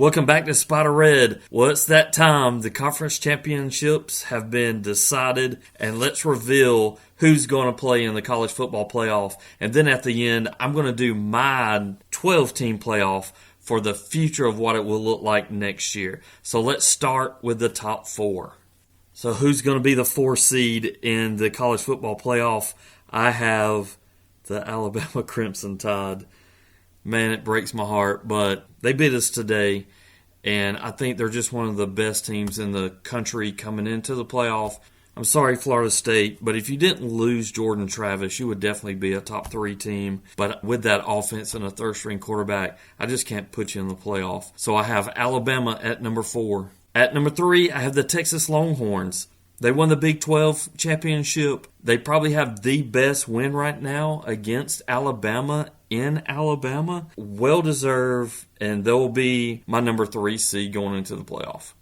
Welcome back to Spider Red. Well, it's that time. The conference championships have been decided, and let's reveal who's going to play in the college football playoff. And then at the end, I'm going to do my 12-team playoff for the future of what it will look like next year. So let's start with the top four. So who's going to be the 4 seed in the college football playoff? I have the Alabama Crimson Tide. Man, it breaks my heart, but they beat us today, and I think they're just one of the best teams in the country coming into the playoff. I'm sorry, Florida State, but if you didn't lose Jordan Travis, you would definitely be a top 3 team. But with that offense and a third-string quarterback, I just can't put you in the playoff. So I have Alabama at number 4. At number 3, I have the Texas Longhorns. They won the Big 12 championship. They probably have the best win right now against Alabama in Alabama. Well-deserved, and they'll be my number 3 seed going into the playoff.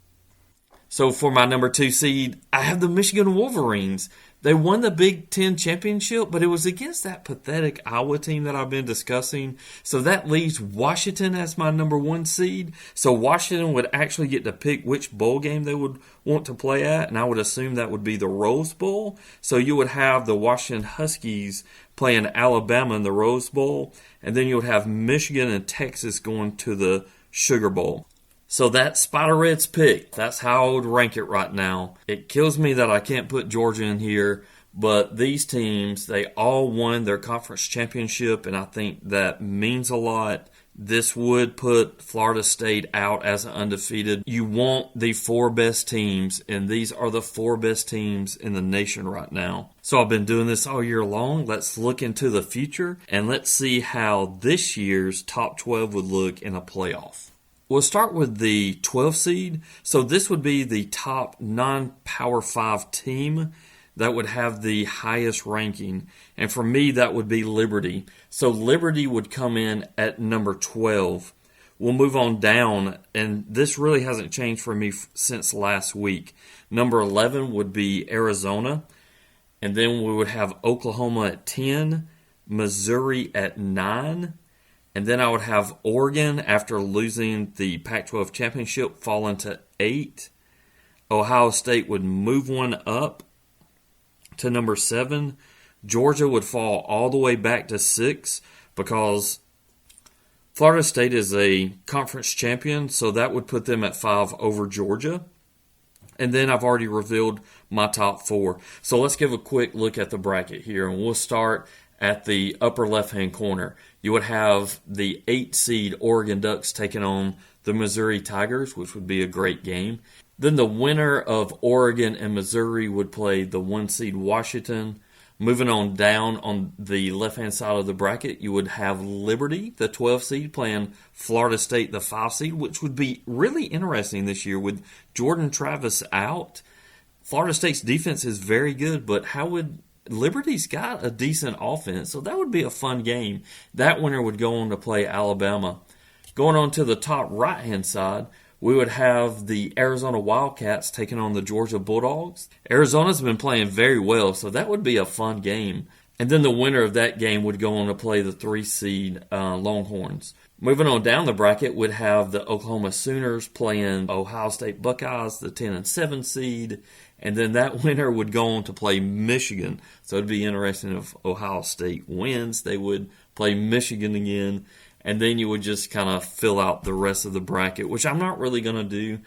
So for my number 2 seed, I have the Michigan Wolverines. They won the Big 10 championship, but it was against that pathetic Iowa team that I've been discussing. So that leaves Washington as my number 1 seed. So Washington would actually get to pick which bowl game they would want to play at, and I would assume that would be the Rose Bowl. So you would have the Washington Huskies playing Alabama in the Rose Bowl, and then you would have Michigan and Texas going to the Sugar Bowl. So that's Spider Red's pick. That's how I would rank it right now. It kills me that I can't put Georgia in here, but these teams, they all won their conference championship, and I think that means a lot. This would put Florida State out as undefeated. You want the 4 best teams, and these are the 4 best teams in the nation right now. So I've been doing this all year long. Let's look into the future, and let's see how this year's top 12 would look in a playoff. We'll start with the 12 seed. So this would be the top non-Power 5 team that would have the highest ranking. And for me, that would be Liberty. So Liberty would come in at number 12. We'll move on down, and this really hasn't changed for me since last week. Number 11 would be Arizona. And then we would have Oklahoma at 10, Missouri at 9. And then I would have Oregon, after losing the Pac-12 championship, falling to 8. Ohio State would move one up to number 7. Georgia would fall all the way back to 6 because Florida State is a conference champion, so that would put them at 5 over Georgia. And then I've already revealed my top 4. So let's give a quick look at the bracket here, and we'll start at the upper left-hand corner. You would have the 8 seed Oregon Ducks taking on the Missouri Tigers, which would be a great game. Then the winner of Oregon and Missouri would play the 1 seed Washington. Moving on down on the left-hand side of the bracket, you would have Liberty, the 12 seed, playing Florida State, the 5 seed, which would be really interesting this year with Jordan Travis out. Florida State's defense is very good, but how would Liberty's got a decent offense, so that would be a fun game. That winner would go on to play Alabama. Going on to the top right-hand side, we would have the Arizona Wildcats taking on the Georgia Bulldogs. Arizona's been playing very well, so that would be a fun game. And then the winner of that game would go on to play the 3 seed Longhorns. Moving on down the bracket, we'd have the Oklahoma Sooners playing Ohio State Buckeyes, the 10 and 7 seed. And then that winner would go on to play Michigan. So it'd be interesting if Ohio State wins. They would play Michigan again. And then you would just kind of fill out the rest of the bracket, which I'm not really going to do.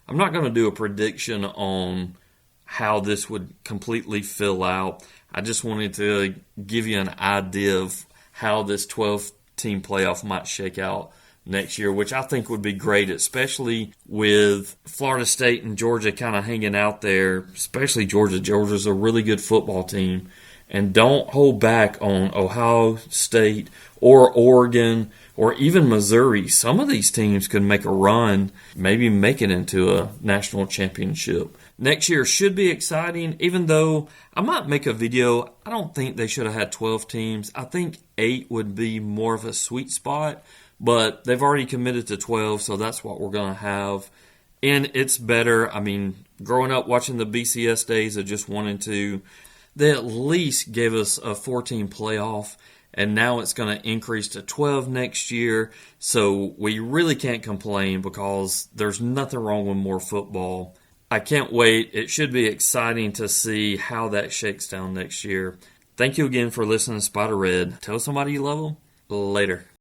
I'm not going to do a prediction on how this would completely fill out. I just wanted to give you an idea of how this 12-team playoff might shake out next year, which I think would be great, especially with Florida State and Georgia kind of hanging out there, especially Georgia. Georgia's a really good football team. And don't hold back on Ohio State or Oregon or even Missouri. Some of these teams could make a run, maybe make it into a national championship. Next year should be exciting, even though I might make a video. I don't think they should have had 12 teams. I think 8 would be more of a sweet spot. But they've already committed to 12, so that's what we're going to have. And it's better. I mean, growing up watching the BCS days of just 1 and 2, they at least gave us a 14 playoff. and now it's going to increase to 12 next year. So we really can't complain because there's nothing wrong with more football. I can't wait. It should be exciting to see how that shakes down next year. Thank you again for listening to Spider Red. Tell somebody you love them. Later.